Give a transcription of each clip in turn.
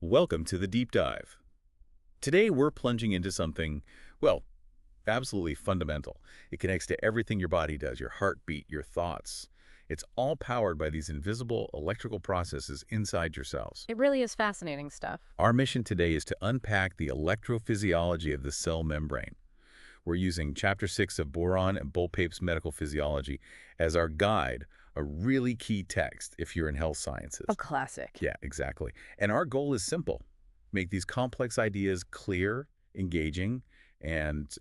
Welcome to the Deep Dive. Today we're plunging into something, well, absolutely fundamental. It connects to everything your body does, your heartbeat, your thoughts. It's all powered by these invisible electrical processes inside your cells. It really is fascinating stuff. Our mission today is to unpack the electrophysiology of the cell membrane. We're using Chapter 6 of Boron and Boulpaep's Medical Physiology as our guide, a really key text if you're in health sciences. A classic. Yeah, exactly. And our goal is simple. Make these complex ideas clear, engaging, and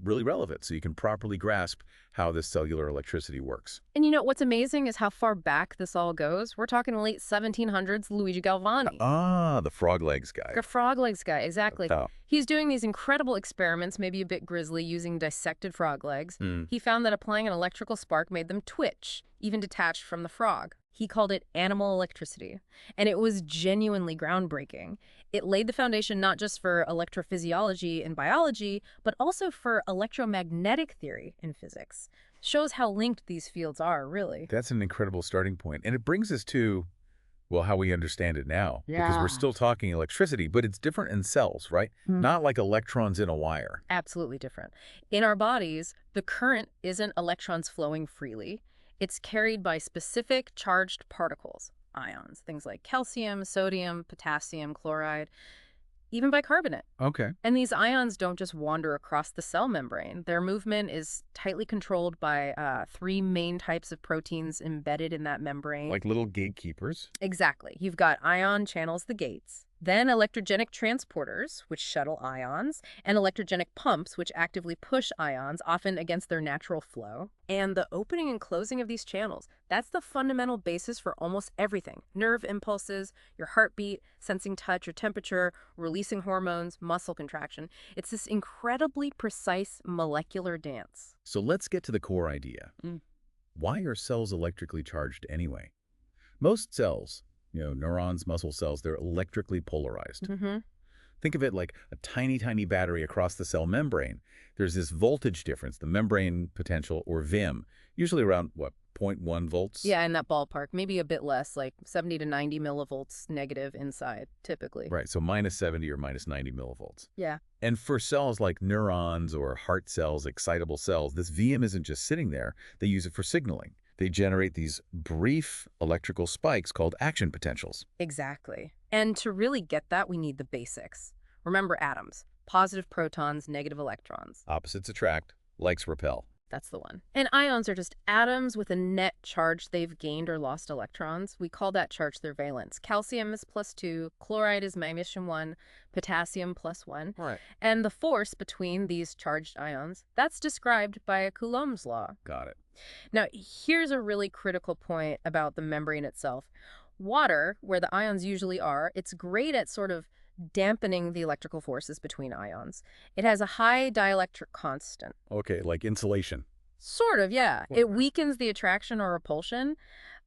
really relevant so you can properly grasp how this cellular electricity works. And you know, what's amazing is how far back this all goes. We're talking late 1700s Luigi Galvani. Ah, the frog legs guy. The frog legs guy, exactly. Oh. He's doing these incredible experiments, maybe a bit grisly, using dissected frog legs. He found that applying an electrical spark made them twitch, even detached from the frog. He called it animal electricity, and it was genuinely groundbreaking. It laid the foundation not just for electrophysiology and biology, but also for electromagnetic theory in physics. Shows how linked these fields are, really. That's an incredible starting point. And it brings us to, well, how we understand it now. Because we're still talking electricity, but it's different in cells, right? Not like electrons in a wire. Absolutely different. In our bodies, the current isn't electrons flowing freely. It's carried by specific charged particles, ions, things like calcium, sodium, potassium, chloride, even bicarbonate. Okay. And these ions don't just wander across the cell membrane. Their movement is tightly controlled by three main types of proteins embedded in that membrane. Like little gatekeepers. Exactly. You've got ion channels, the gates, then electrogenic transporters, which shuttle ions, and electrogenic pumps, which actively push ions, often against their natural flow. And the opening and closing of these channels, that's the fundamental basis for almost everything. Nerve impulses, your heartbeat, sensing touch or temperature, releasing hormones, muscle contraction. It's this incredibly precise molecular dance. So let's get to the core idea. Why are cells electrically charged anyway? Most cells, neurons, muscle cells, they're electrically polarized. Think of it like a tiny, tiny battery across the cell membrane. There's this voltage difference, the membrane potential, or VIM, usually around, what, 0.1 volts? Yeah, in that ballpark. Maybe a bit less, like 70 to 90 millivolts negative inside, typically. Right, so minus 70 or minus 90 millivolts. Yeah. And for cells like neurons or heart cells, excitable cells, this VM isn't just sitting there. They use it for signaling. They generate these brief electrical spikes called action potentials. Exactly. And to really get that, we need the basics. Remember atoms. Positive protons, negative electrons. Opposites attract, likes repel. That's the one. And ions are just atoms with a net charge they've gained or lost electrons. We call that charge their valence. Calcium is +2, chloride is -1, potassium +1. Right. And the force between these charged ions, that's described by Coulomb's law. Got it. Now, here's a really critical point about the membrane itself. Water, where the ions usually are, it's great at sort of dampening the electrical forces between ions. It has a high dielectric constant. Okay, like insulation. Sort of, yeah. It weakens the attraction or repulsion,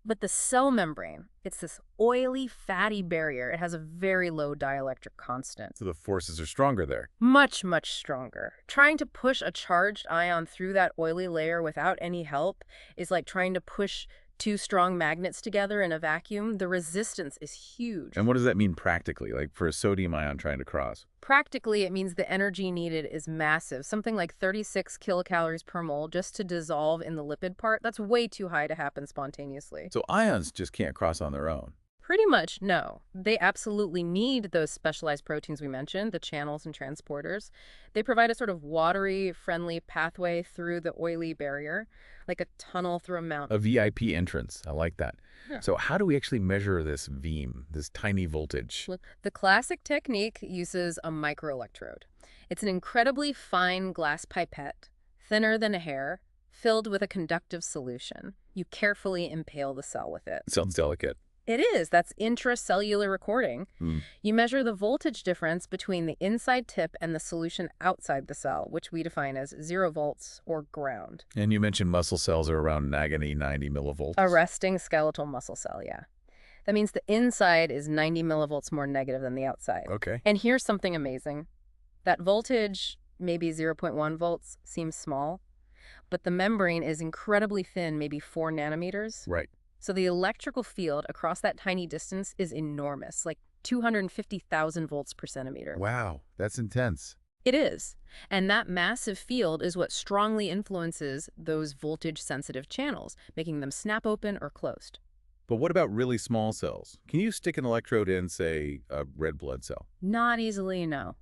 but the cell membrane, it's this oily, fatty barrier. It has a very low dielectric constant. So the forces are stronger there. Much, much stronger. Trying to push a charged ion through that oily layer without any help is like trying to push two strong magnets together in a vacuum. The resistance is huge. And what does that mean practically, like for a sodium ion trying to cross? Practically, it means the energy needed is massive, something like 36 kilocalories per mole just to dissolve in the lipid part. That's way too high to happen spontaneously. So ions just can't cross on their own. Pretty much, no. They absolutely need those specialized proteins we mentioned, the channels and transporters. They provide a sort of watery, friendly pathway through the oily barrier, like a tunnel through a mountain. A VIP entrance. I like that. Yeah. So how do we actually measure this VIM, this tiny voltage? The classic technique uses a microelectrode. It's an incredibly fine glass pipette, thinner than a hair, filled with a conductive solution. You carefully impale the cell with it. Sounds delicate. It is. That's intracellular recording. You measure the voltage difference between the inside tip and the solution outside the cell, which we define as 0 volts or ground. And you mentioned muscle cells are around agony 90 millivolts. A resting skeletal muscle cell, yeah. That means the inside is 90 millivolts more negative than the outside. Okay. And here's something amazing. That voltage, maybe 0.1 volts, seems small, but the membrane is incredibly thin, maybe 4 nanometers. Right. So the electrical field across that tiny distance is enormous, like 250,000 volts per centimeter. Wow, that's intense. It is. And that massive field is what strongly influences those voltage-sensitive channels, making them snap open or closed. But what about really small cells? Can you stick an electrode in, say, a red blood cell? Not easily, no.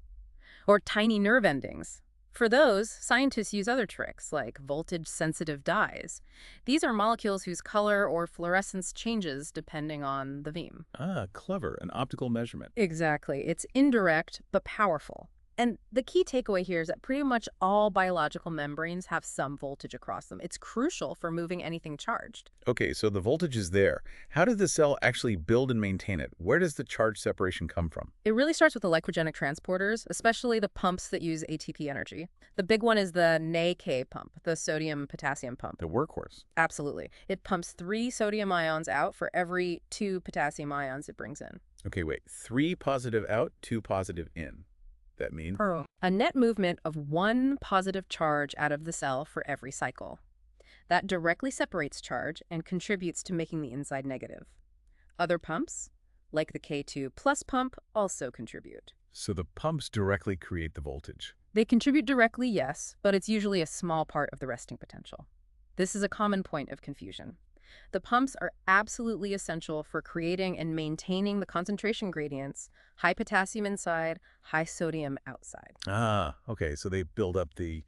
Or tiny nerve endings. For those, scientists use other tricks, like voltage-sensitive dyes. These are molecules whose color or fluorescence changes depending on the beam. Ah, clever. An optical measurement. Exactly. It's indirect, but powerful. And the key takeaway here is that pretty much all biological membranes have some voltage across them. It's crucial for moving anything charged. Okay, so the voltage is there. How does the cell actually build and maintain it? Where does the charge separation come from? It really starts with electrogenic transporters, especially the pumps that use ATP energy. The big one is the NAK pump, the sodium-potassium pump. The workhorse. Absolutely. It pumps 3 sodium ions out for every 2 potassium ions it brings in. Okay, wait. 3 positive out, 2 positive in. That mean? A net movement of 1 positive charge out of the cell for every cycle. That directly separates charge and contributes to making the inside negative. Other pumps, like the K2 plus pump, also contribute. So the pumps directly create the voltage. They contribute directly, yes, but it's usually a small part of the resting potential. This is a common point of confusion. The pumps are absolutely essential for creating and maintaining the concentration gradients, high potassium inside, high sodium outside. Ah, okay, so they build up the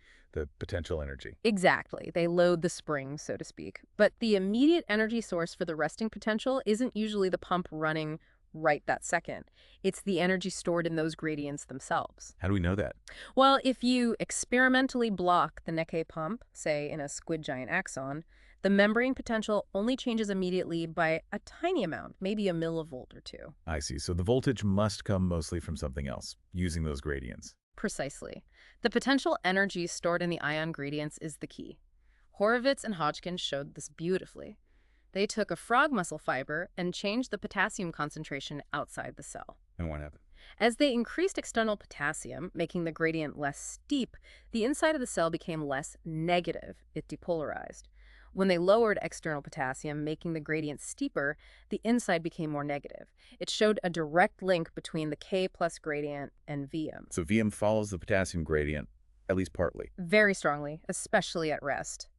potential energy. Exactly. They load the spring, so to speak. But the immediate energy source for the resting potential isn't usually the pump running right that second. It's the energy stored in those gradients themselves. How do we know that? Well, if you experimentally block the NAK pump, say in a squid giant axon, the membrane potential only changes immediately by a tiny amount, maybe a millivolt or 2. I see. So the voltage must come mostly from something else, using those gradients. Precisely. The potential energy stored in the ion gradients is the key. Horowitz and Hodgkin showed this beautifully. They took a frog muscle fiber and changed the potassium concentration outside the cell. And what happened? As they increased external potassium, making the gradient less steep, the inside of the cell became less negative. It depolarized. When they lowered external potassium, making the gradient steeper, the inside became more negative. It showed a direct link between the K plus gradient and VM. So VM follows the potassium gradient, at least partly. Very strongly, especially at rest.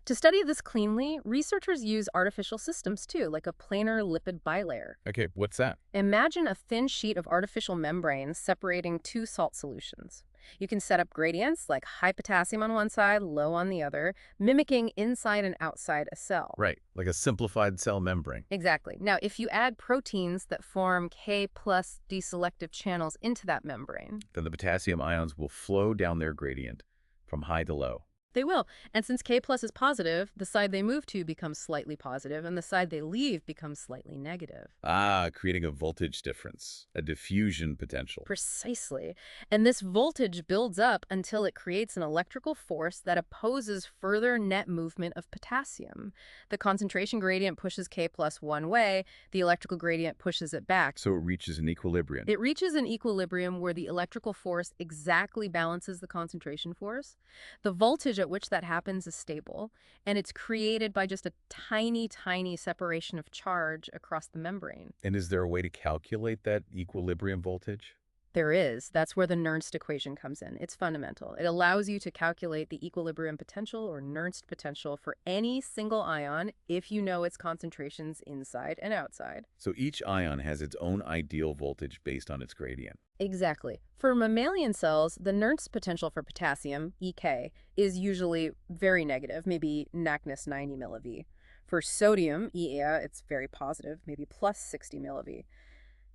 To study this cleanly, researchers use artificial systems too, like a planar lipid bilayer. Okay, what's that? Imagine a thin sheet of artificial membrane separating 2 salt solutions. You can set up gradients like high potassium on one side, low on the other, mimicking inside and outside a cell. Right, like a simplified cell membrane. Exactly. Now, if you add proteins that form K plus deselective channels into that membrane, Then the potassium ions will flow down their gradient from high to low. they will. And since K plus is positive, the side they move to becomes slightly positive, and the side they leave becomes slightly negative. Ah, creating a voltage difference, a diffusion potential. Precisely. And this voltage builds up until it creates an electrical force that opposes further net movement of potassium. The concentration gradient pushes K plus one way, the electrical gradient pushes it back. So it reaches an equilibrium. It reaches an equilibrium where the electrical force exactly balances the concentration force. The voltage at which that happens is stable, and it's created by just a tiny, tiny separation of charge across the membrane. And is there a way to calculate that equilibrium voltage? There is. That's where the Nernst equation comes in. It's fundamental. It allows you to calculate the equilibrium potential or Nernst potential for any single ion if you know its concentrations inside and outside. So each ion has its own ideal voltage based on its gradient. Exactly. For mammalian cells, the Nernst potential for potassium, EK, is usually very negative, maybe -90 milliV. For sodium, EA, it's very positive, maybe plus 60 milliV.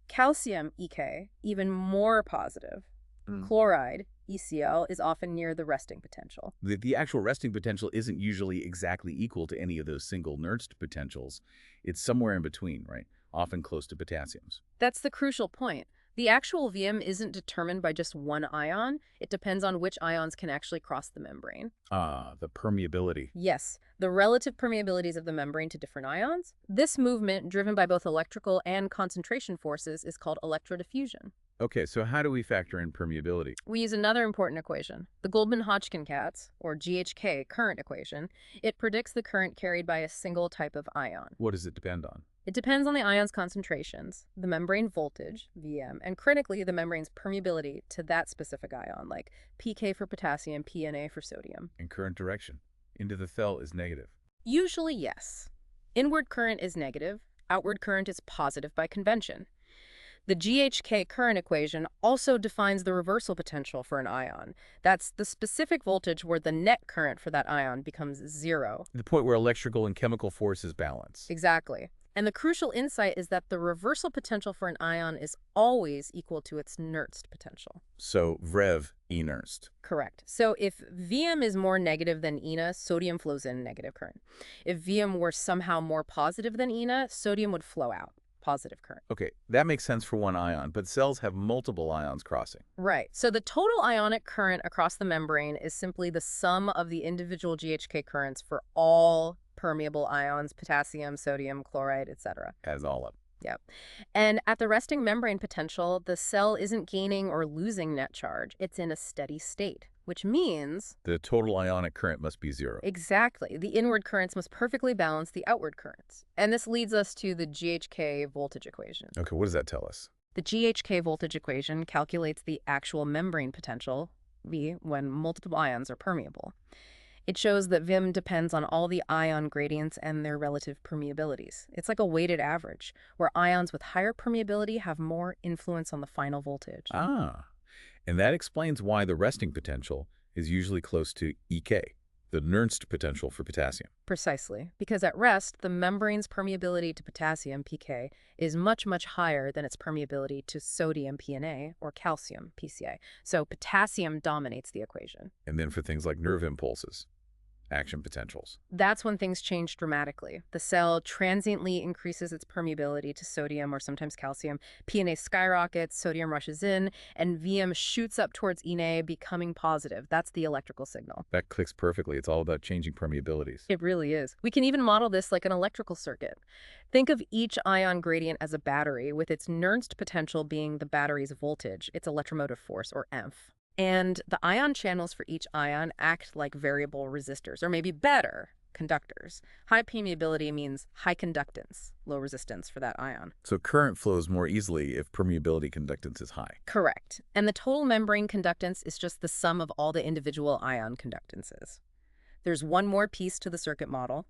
Calcium, EK, even more positive. Chloride, ECl, is often near the resting potential. The actual resting potential isn't usually exactly equal to any of those single Nernst potentials. It's somewhere in between, right? Often close to potassium's. That's the crucial point. The actual VM isn't determined by just one ion. It depends on which ions can actually cross the membrane. Ah, the permeability. Yes, the relative permeabilities of the membrane to different ions. This movement, driven by both electrical and concentration forces, is called electrodiffusion. Okay, so how do we factor in permeability? We use another important equation, the Goldman-Hodgkin-Katz, or GHK, current equation. It predicts the current carried by a single type of ion. What does it depend on? It depends on the ion's concentrations, the membrane voltage, Vm, and critically the membrane's permeability to that specific ion, like pK for potassium, PNA for sodium. And current direction into the cell is negative. Usually, yes. Inward current is negative, outward current is positive by convention. The GHK current equation also defines the reversal potential for an ion. That's the specific voltage where the net current for that ion becomes zero. The point where electrical and chemical forces balance. Exactly. And the crucial insight is that the reversal potential for an ion is always equal to its Nernst potential. So Vrev, E Nernst. Correct. So if Vm is more negative than Ina, sodium flows in negative current. If Vm were somehow more positive than Ina, sodium would flow out, positive current. Okay, that makes sense for one ion, but cells have multiple ions crossing. Right. So the total ionic current across the membrane is simply the sum of the individual GHK currents for all permeable ions, potassium, sodium, chloride, etc. Adds all up. Yep. And at the resting membrane potential, the cell isn't gaining or losing net charge. It's in a steady state, which means the total ionic current must be zero. Exactly. The inward currents must perfectly balance the outward currents. And this leads us to the GHK voltage equation. Okay, what does that tell us? The GHK voltage equation calculates the actual membrane potential, V, when multiple ions are permeable. It shows that Vim depends on all the ion gradients and their relative permeabilities. It's like a weighted average, where ions with higher permeability have more influence on the final voltage. Ah, and that explains why the resting potential is usually close to EK, the Nernst potential for potassium. Precisely, because at rest, the membrane's permeability to potassium, pK, is much, much higher than its permeability to sodium, PNA, or calcium, PCA. So potassium dominates the equation. And then for things like nerve impulses, action potentials. That's when things change dramatically. The cell transiently increases its permeability to sodium or sometimes calcium. PNA skyrockets, sodium rushes in, and Vm shoots up towards Ine, becoming positive. That's the electrical signal. That clicks perfectly. It's all about changing permeabilities. It really is. We can even model this like an electrical circuit. Think of each ion gradient as a battery, with its Nernst potential being the battery's voltage, its electromotive force, or EMF. And the ion channels for each ion act like variable resistors, or maybe better, conductors. High permeability means high conductance, low resistance for that ion. So current flows more easily if permeability conductance is high. Correct. And the total membrane conductance is just the sum of all the individual ion conductances. There's one more piece to the circuit model.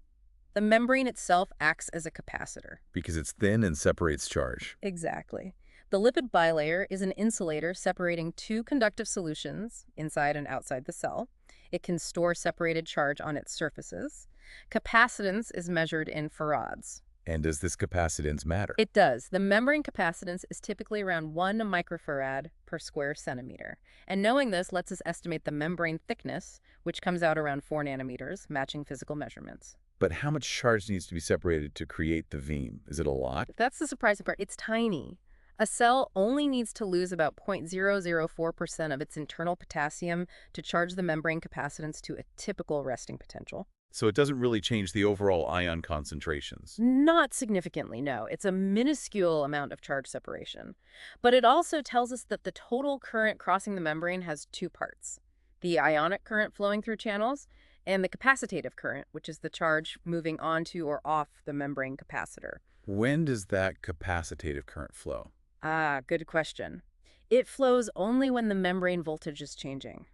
The membrane itself acts as a capacitor. Because it's thin and separates charge. Exactly. The lipid bilayer is an insulator separating two conductive solutions inside and outside the cell. It can store separated charge on its surfaces. Capacitance is measured in farads. And does this capacitance matter? It does. The membrane capacitance is typically around 1 microfarad per square centimeter. And knowing this lets us estimate the membrane thickness, which comes out around 4 nanometers, matching physical measurements. But how much charge needs to be separated to create the Vm? Is it a lot? That's the surprising part. It's tiny. A cell only needs to lose about 0.004% of its internal potassium to charge the membrane capacitance to a typical resting potential. So it doesn't really change the overall ion concentrations. Not significantly, no. It's a minuscule amount of charge separation. But it also tells us that the total current crossing the membrane has two parts: the ionic current flowing through channels and the capacitative current, which is the charge moving onto or off the membrane capacitor. When does that capacitative current flow? Ah, good question. It flows only when the membrane voltage is changing.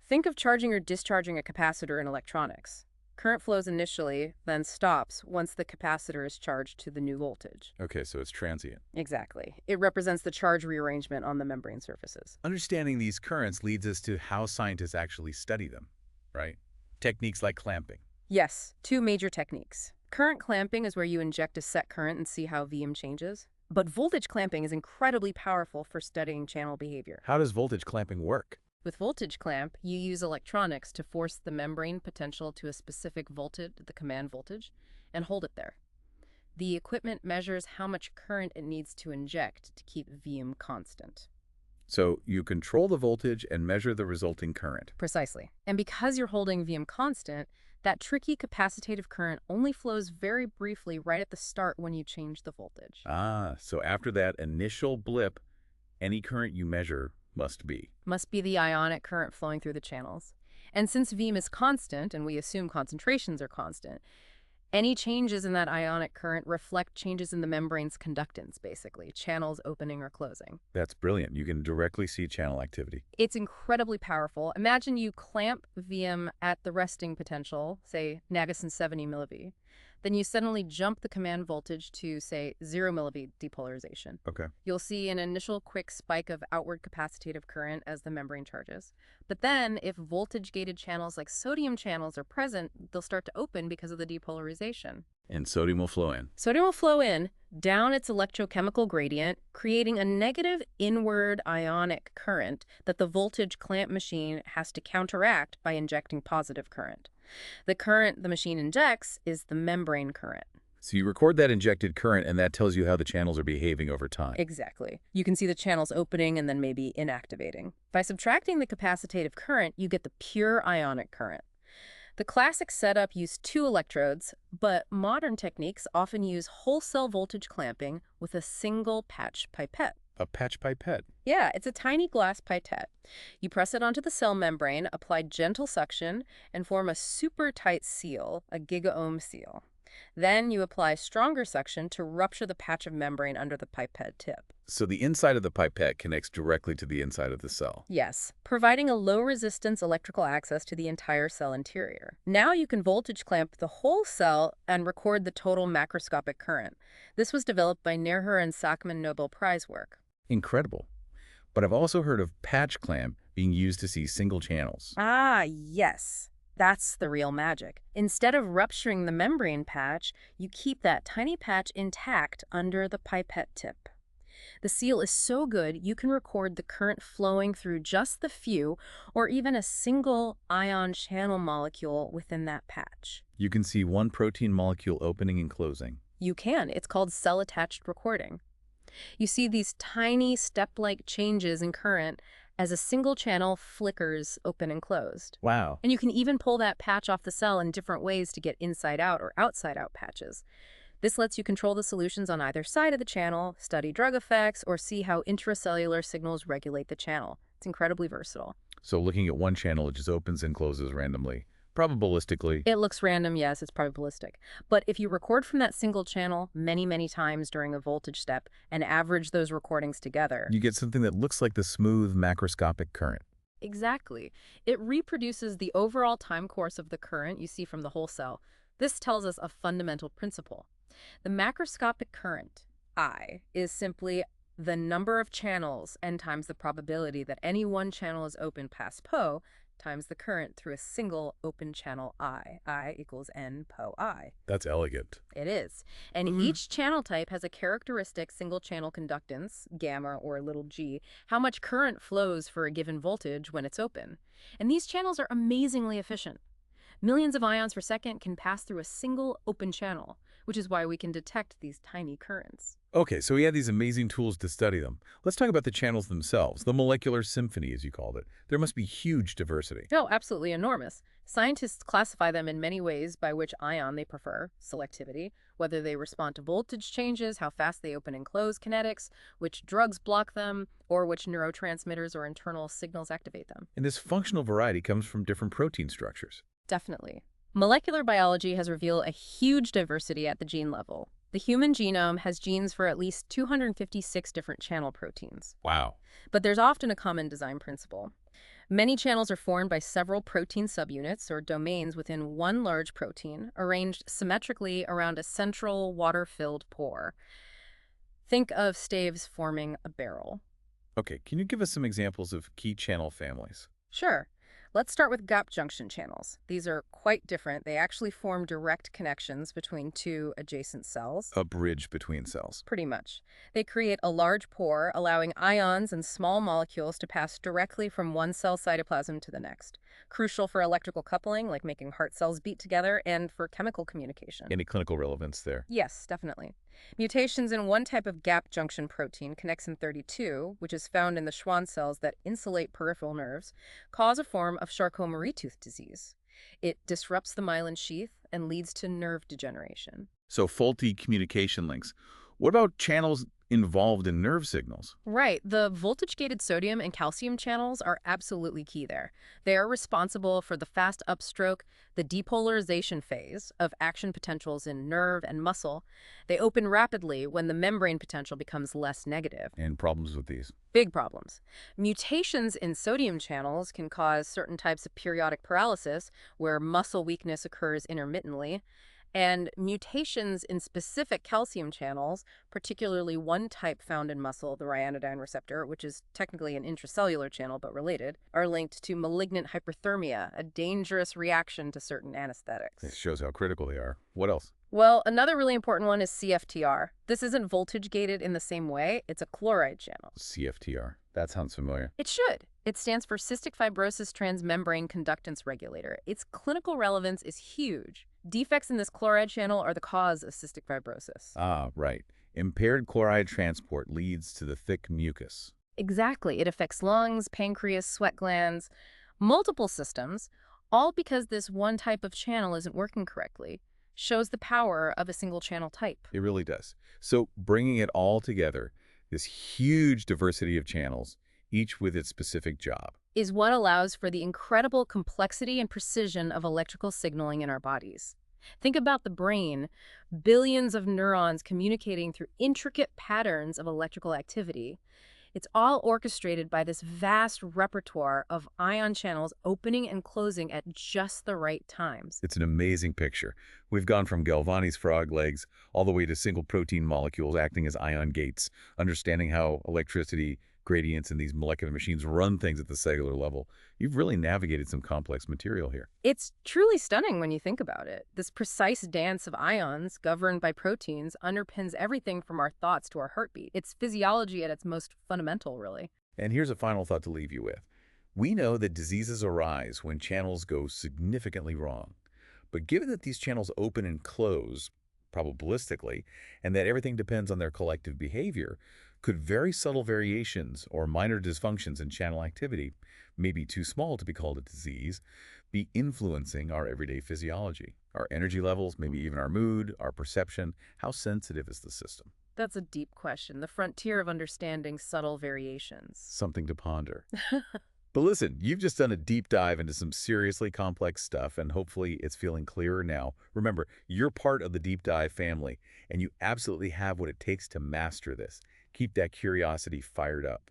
Think of charging or discharging a capacitor in electronics. Current flows initially, then stops once the capacitor is charged to the new voltage. Okay, so it's transient. Exactly. It represents the charge rearrangement on the membrane surfaces. Understanding these currents leads us to how scientists actually study them, right? Techniques like clamping. Yes, two major techniques. Current clamping is where you inject a set current and see how Vm changes. But voltage clamping is incredibly powerful for studying channel behavior. How does voltage clamping work? With voltage clamp, you use electronics to force the membrane potential to a specific voltage, the command voltage, and hold it there. The equipment measures how much current it needs to inject to keep Vm constant. So you control the voltage and measure the resulting current. Precisely. And because you're holding Vm constant, that tricky capacitative current only flows very briefly right at the start when you change the voltage. Ah, so after that initial blip, any current you measure must be the ionic current flowing through the channels. And since Vm is constant, and we assume concentrations are constant, Any changes in that ionic current reflect changes in the membrane's conductance, basically, channels opening or closing. That's brilliant. You can directly see channel activity. It's incredibly powerful. Imagine you clamp VM at the resting potential, say Nagasson 70 milliV. Then you suddenly jump the command voltage to, say, 0 milliV depolarization. Okay. You'll see an initial quick spike of outward capacitative current as the membrane charges. But then, if voltage-gated channels like sodium channels are present, they'll start to open because of the depolarization. And sodium will flow in. Sodium will flow in, down its electrochemical gradient, creating a negative inward ionic current that the voltage clamp machine has to counteract by injecting positive current. The current the machine injects is the membrane current. So you record that injected current, and that tells you how the channels are behaving over time. Exactly. You can see the channels opening and then maybe inactivating. By subtracting the capacitative current, you get the pure ionic current. The classic setup used 2 electrodes, but modern techniques often use whole cell voltage clamping with a single patch pipette. A patch pipette. Yeah, it's a tiny glass pipette. You press it onto the cell membrane, apply gentle suction, and form a super tight seal, a gigaohm seal. Then you apply stronger suction to rupture the patch of membrane under the pipette tip. So the inside of the pipette connects directly to the inside of the cell. Yes, providing a low-resistance electrical access to the entire cell interior. Now you can voltage clamp the whole cell and record the total macroscopic current. This was developed by Nerher and Sachman Nobel Prize work. Incredible. But I've also heard of patch clamp being used to see single channels. Ah, yes. That's the real magic. Instead of rupturing the membrane patch, you keep that tiny patch intact under the pipette tip. The seal is so good, you can record the current flowing through just the few or even a single ion channel molecule within that patch. You can see one protein molecule opening and closing. You can. It's called cell-attached recording. You see these tiny step-like changes in current as a single channel flickers open and closed. Wow. And you can even pull that patch off the cell in different ways to get inside-out or outside-out patches. This lets you control the solutions on either side of the channel, study drug effects, or see how intracellular signals regulate the channel. It's incredibly versatile. So looking at one channel, it just opens and closes randomly. Probabilistically. It looks random, yes, it's probabilistic. But if you record from that single channel many, many times during a voltage step and average those recordings together, you get something that looks like the smooth macroscopic current. Exactly. It reproduces the overall time course of the current you see from the whole cell. This tells us a fundamental principle. The macroscopic current, I, is simply the number of channels n times the probability that any one channel is open past PO times the current through a single open channel I. I equals n PO I. That's elegant. It is. And each channel type has a characteristic single channel conductance, gamma or little g, how much current flows for a given voltage when it's open. And these channels are amazingly efficient. Millions of ions per second can pass through a single open channel, which is why we can detect these tiny currents. Okay, so we had these amazing tools to study them. Let's talk about the channels themselves, the molecular symphony, as you called it. There must be huge diversity. Oh, absolutely enormous. Scientists classify them in many ways by which ion they prefer, selectivity, whether they respond to voltage changes, how fast they open and close, kinetics, which drugs block them, or which neurotransmitters or internal signals activate them. And this functional variety comes from different protein structures. Definitely. Molecular biology has revealed a huge diversity at the gene level. The human genome has genes for at least 256 different channel proteins. Wow. But there's often a common design principle. Many channels are formed by several protein subunits or domains within one large protein, arranged symmetrically around a central water-filled pore. Think of staves forming a barrel. Okay, can you give us some examples of key channel families? Sure. Let's start with gap junction channels. These are quite different. They actually form direct connections between two adjacent cells. A bridge between cells. Pretty much. They create a large pore, allowing ions and small molecules to pass directly from one cell cytoplasm to the next. Crucial for electrical coupling, like making heart cells beat together, and for chemical communication. Any clinical relevance there? Yes, definitely. Mutations in one type of gap junction protein, connexin 32, which is found in the Schwann cells that insulate peripheral nerves, cause a form of Charcot-Marie-Tooth disease. It disrupts the myelin sheath and leads to nerve degeneration. So faulty communication links. What about channels involved in nerve signals? Right. The voltage-gated sodium and calcium channels are absolutely key there. They are responsible for the fast upstroke, the depolarization phase of action potentials in nerve and muscle. They open rapidly when the membrane potential becomes less negative. And problems with these? Big problems. Mutations in sodium channels can cause certain types of periodic paralysis, where muscle weakness occurs intermittently. And mutations in specific calcium channels, particularly one type found in muscle, the ryanodine receptor, which is technically an intracellular channel but related, are linked to malignant hyperthermia, a dangerous reaction to certain anesthetics. This shows how critical they are. What else? Well, another really important one is CFTR. This isn't voltage gated in the same way. It's a chloride channel. CFTR. That sounds familiar. It should. It stands for cystic fibrosis transmembrane conductance regulator. Its clinical relevance is huge. Defects in this chloride channel are the cause of cystic fibrosis. Ah, right. Impaired chloride transport leads to the thick mucus. Exactly. It affects lungs, pancreas, sweat glands, multiple systems, all because this one type of channel isn't working correctly. Shows the power of a single channel type. It really does. So bringing it all together, this huge diversity of channels, each with its specific job. Is what allows for the incredible complexity and precision of electrical signaling in our bodies. Think about the brain, billions of neurons communicating through intricate patterns of electrical activity. It's all orchestrated by this vast repertoire of ion channels opening and closing at just the right times. It's an amazing picture. We've gone from Galvani's frog legs all the way to single protein molecules acting as ion gates, understanding how electricity gradients in these molecular machines run things at the cellular level. You've really navigated some complex material here. It's truly stunning when you think about it. This precise dance of ions governed by proteins underpins everything from our thoughts to our heartbeat. It's physiology at its most fundamental, really. And here's a final thought to leave you with. We know that diseases arise when channels go significantly wrong. But given that these channels open and close probabilistically, and that everything depends on their collective behavior, could very subtle variations or minor dysfunctions in channel activity, maybe too small to be called a disease, be influencing our everyday physiology, our energy levels, maybe even our mood, our perception? How sensitive is the system? That's a deep question, the frontier of understanding subtle variations. Something to ponder. But listen, you've just done a deep dive into some seriously complex stuff, and hopefully it's feeling clearer now. Remember, you're part of the deep dive family, and you absolutely have what it takes to master this. Keep that curiosity fired up.